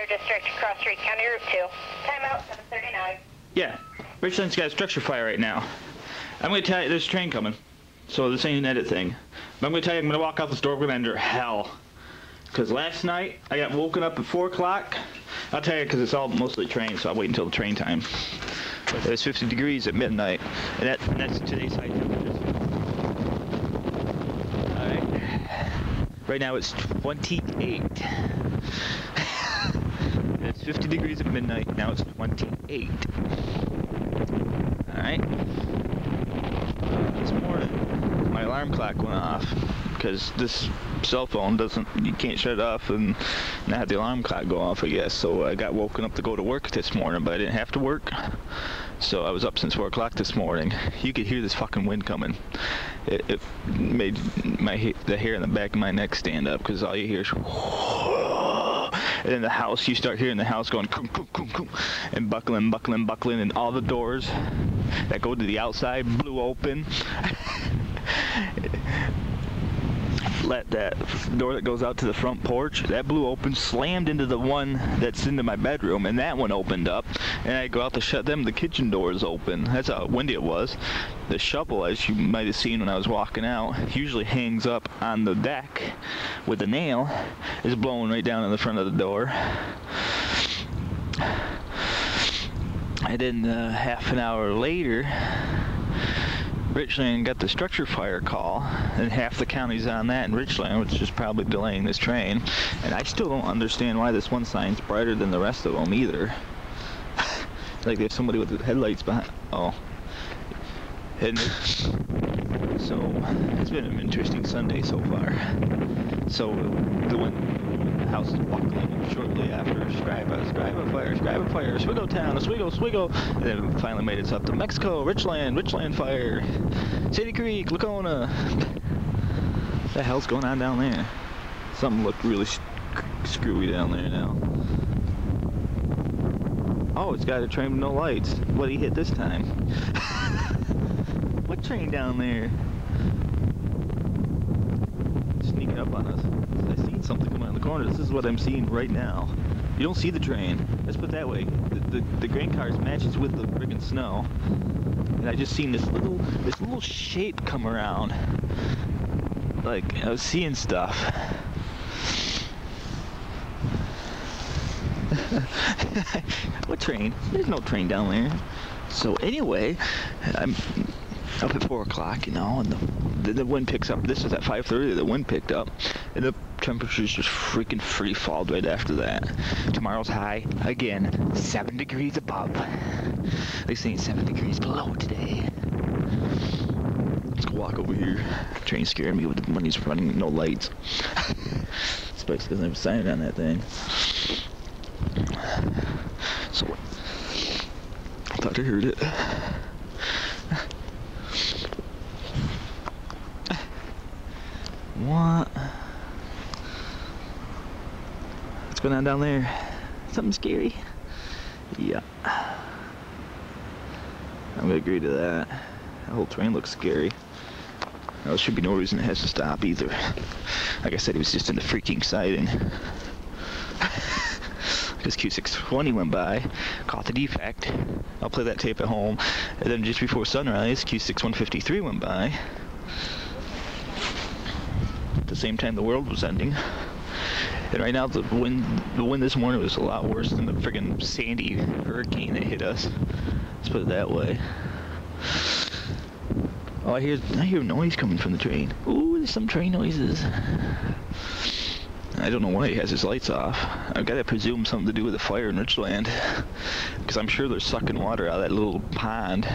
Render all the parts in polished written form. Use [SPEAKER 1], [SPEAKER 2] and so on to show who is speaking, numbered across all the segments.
[SPEAKER 1] Fire District across Reed County Route 2. Timeout 7:39.
[SPEAKER 2] Yeah, Richland's got a structure fire right now. I'm going to tell you, there's a train coming. So this ain't an edit thing. But I'm going to tell you, I'm going to walk out this door, we're going to enter hell. Because last night, I got woken up at 4 o'clock. I'll tell you, because it's all mostly train, so I'll wait until the train time. But it was 50 degrees at midnight. And that's today's high temperature. Alright. Right now it's 28. It's 50 degrees at midnight, now it's 28. Alright. This morning, my alarm clock went off because this cell phone you can't shut it off, and I had the alarm clock go off, I guess. So I got woken up to go to work this morning, but I didn't have to work. So I was up since 4 o'clock this morning. You could hear this fucking wind coming. It made the hair in the back of my neck stand up, because all you hear is and in the house, you start hearing the house going coom, coom, coom, coom, and buckling, buckling, buckling, and all the doors that go to the outside blew open. Let that door that goes out to the front porch, that blew open, slammed into the one that's into my bedroom, and that one opened up, and I go out to shut them, the kitchen doors open. That's how windy it was. The shovel, as you might have seen when I was walking out, usually hangs up on the deck with a nail, is blowing right down in the front of the door. And then half an hour later, Richland got the structure fire call, and half the county's on that in Richland, which is probably delaying this train. And I still don't understand why this one sign's brighter than the rest of them either. Like there's somebody with the headlights behind. Oh. And so it's been an interesting Sunday so far. So the house is buckling shortly after Scribe fire, Swiggo town, Swiggo, and then finally made it up to Mexico, Richland fire, City Creek, Lacona. What the hell's going on down there? Something looked really screwy down there now. Oh, it's got a train with no lights. What did he hit this time? What train down there? Sneaking up on us. I seen something come around the corner. This is what I'm seeing right now. You don't see the train. Let's put it that way. The grain cars matches with the friggin' snow. And I just seen this little shape come around. Like I was seeing stuff. What train? There's no train down there. So anyway, I'm up at 4 o'clock, you know, and the wind picks up. This is at 5:30. The wind picked up, and the temperature's just freaking free falled right after that. Tomorrow's high again, 7 degrees above. They saying 7 degrees below today. Let's go walk over here. Train scared me with the money's running, no lights. Spikes doesn't have a sign on that thing. So I thought I heard it. What? What's going on down there? Something scary? Yeah. I'm gonna agree to that. The whole train looks scary. There should be no reason it has to stop either. Like I said, it was just in the freaking sighting. Because Q620 went by, caught the defect. I'll play that tape at home. And then just before sunrise, Q6153 went by. At the same time the world was ending. And right now the wind this morning was a lot worse than the friggin' Sandy hurricane that hit us. Let's put it that way. Oh, I hear noise coming from the train. Ooh, there's some train noises. I don't know why he has his lights off. I've got to presume something to do with the fire in Richland, because I'm sure they're sucking water out of that little pond.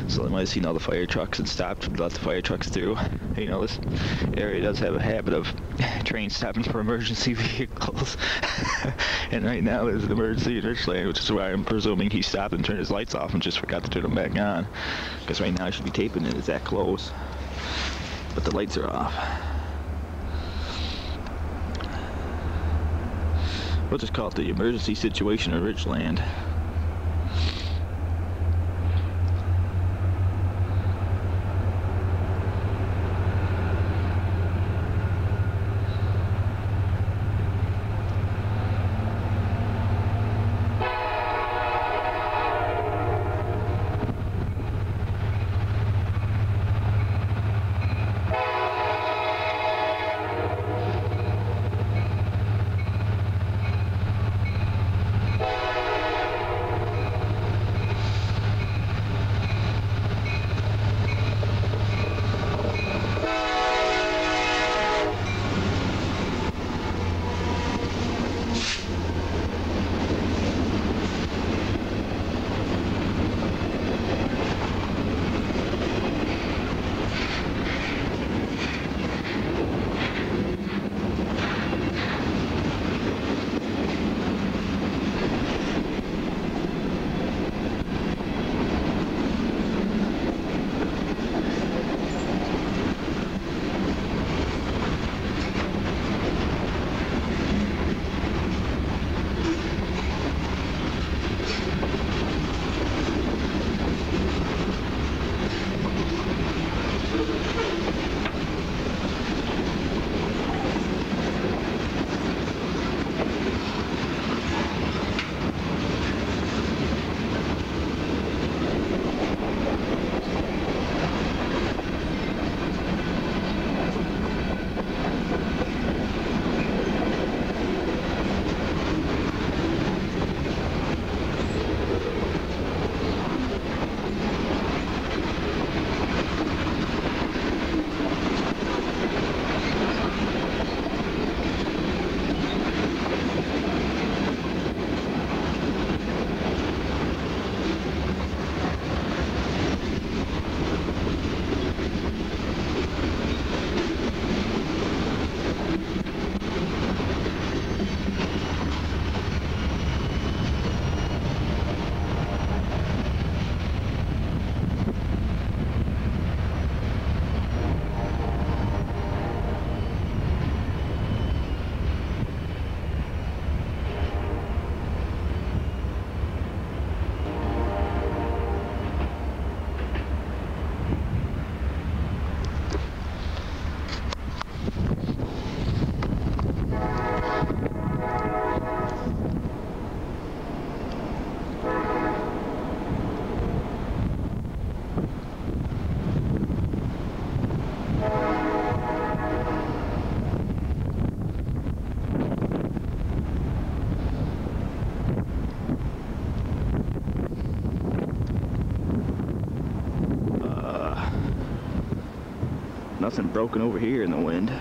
[SPEAKER 2] So they might have seen all the fire trucks and stopped and let the fire trucks through. You know, this area does have a habit of trains stopping for emergency vehicles. And right now there's an emergency in Richland, which is why I'm presuming he stopped and turned his lights off and just forgot to turn them back on. Because right now I should be taping it, it's that close. But the lights are off. We'll just call it the emergency situation in Richland. Nothing broken over here in the wind.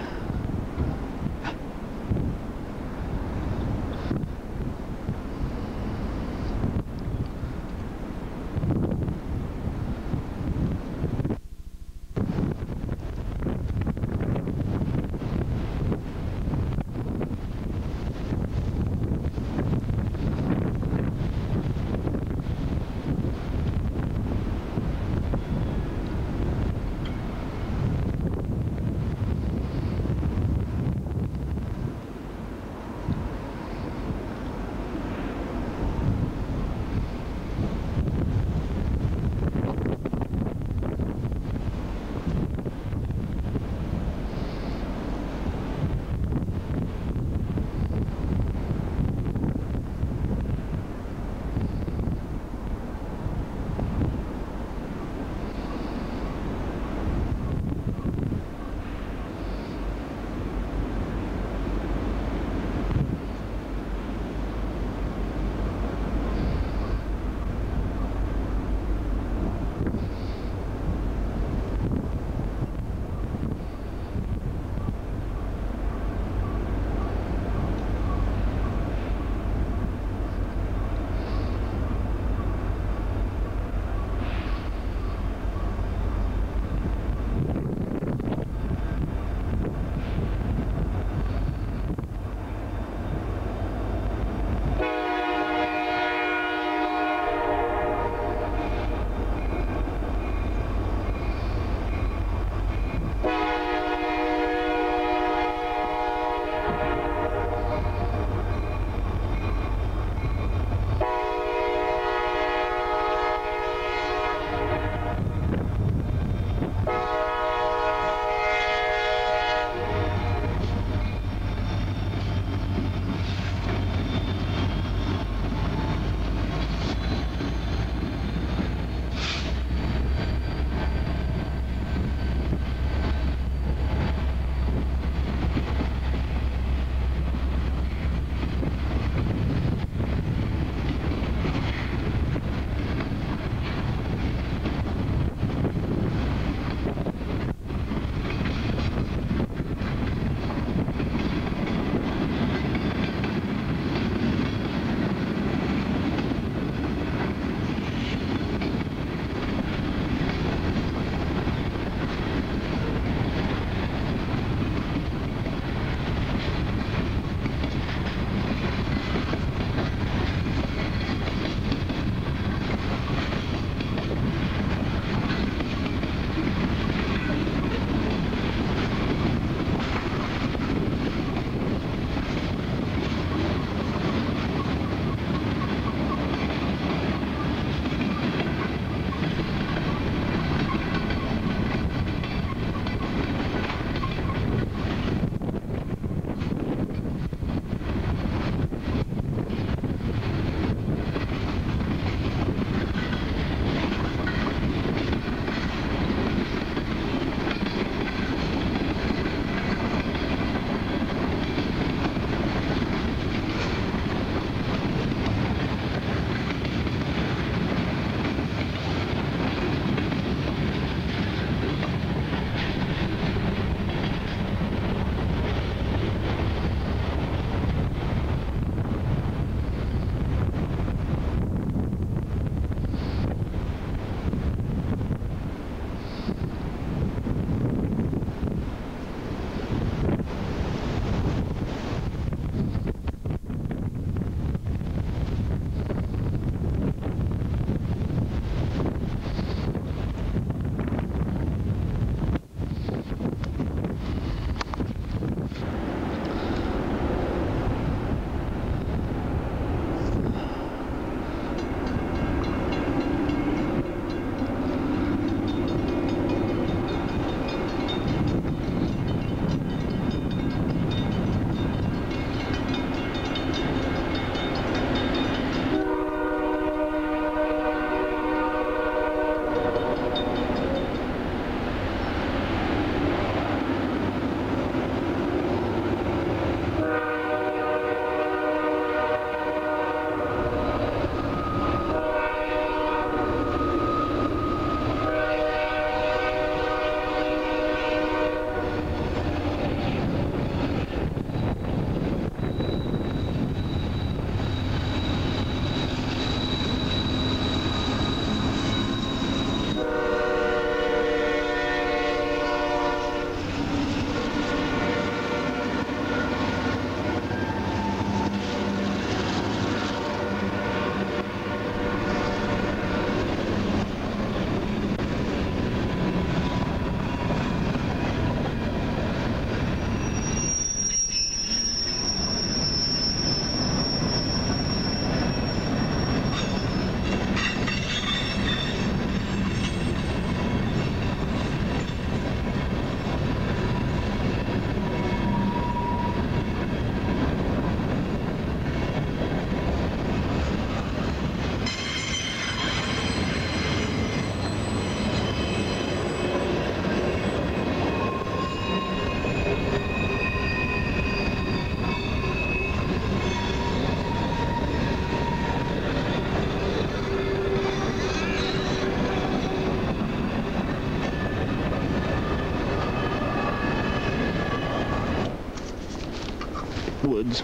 [SPEAKER 2] woods.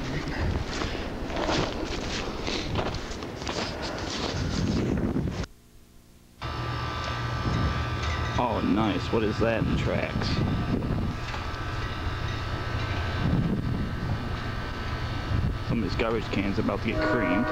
[SPEAKER 2] Oh, nice. What is that in the tracks? Some of these garbage cans are about to get creamed.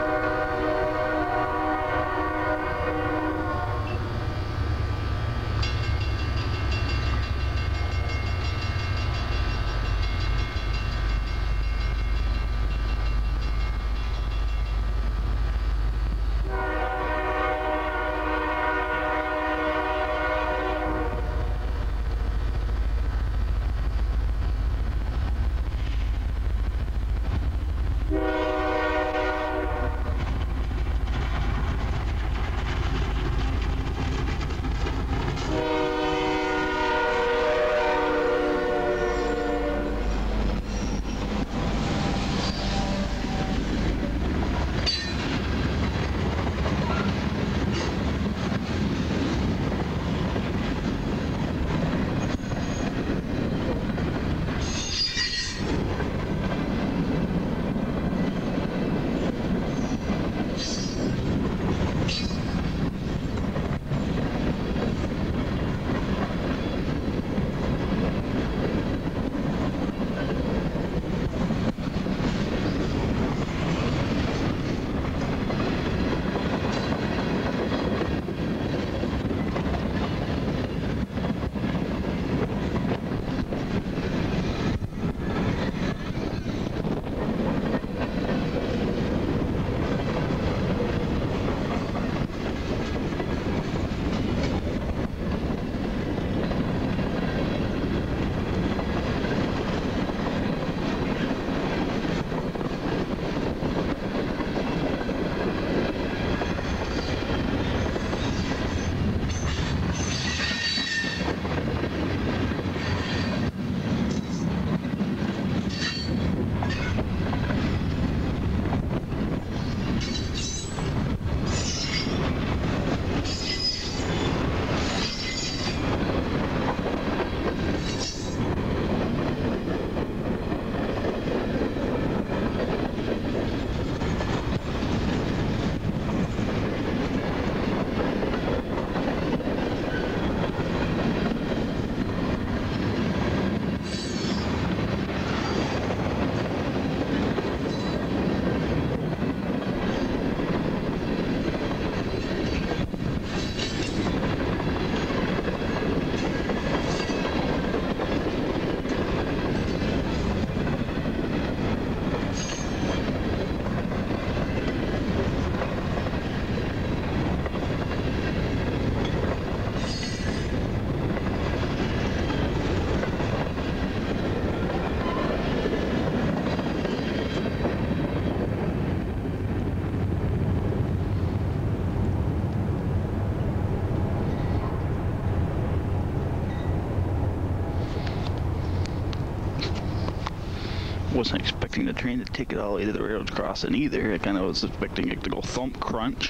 [SPEAKER 2] Wasn't expecting the train to take it all the way to the railroad crossing either. I kind of was expecting it to go thump crunch.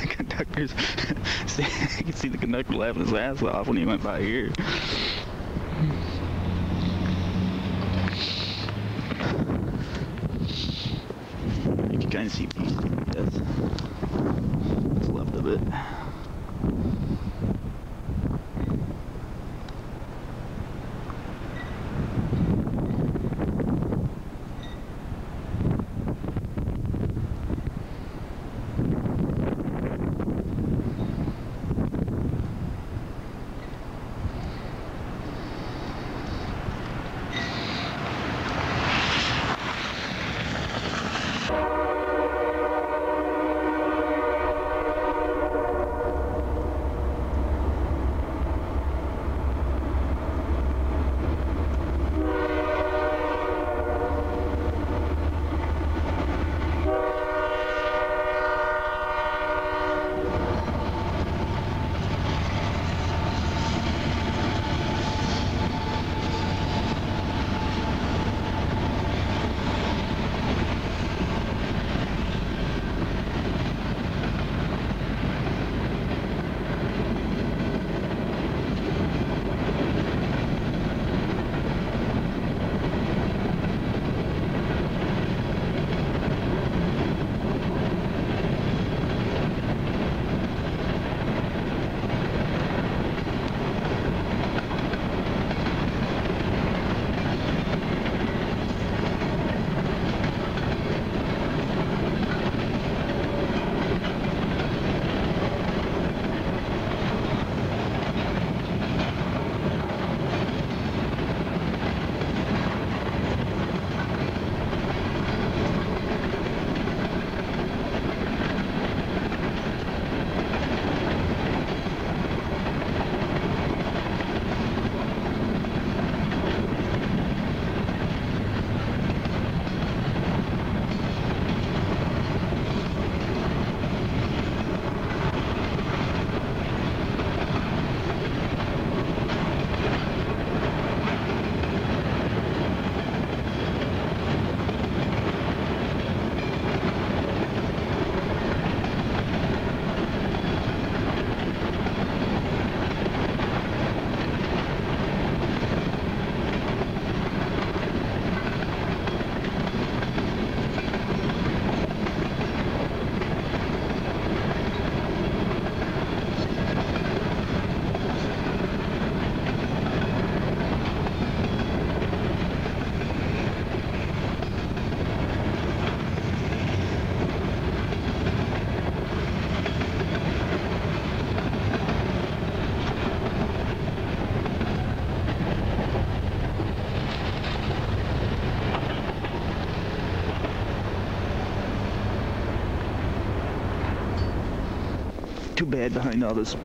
[SPEAKER 2] Conductors, I could see the conductor laughing his ass off when he went by here. You can kind of see pieces of death. What's left of it. too bad behind all this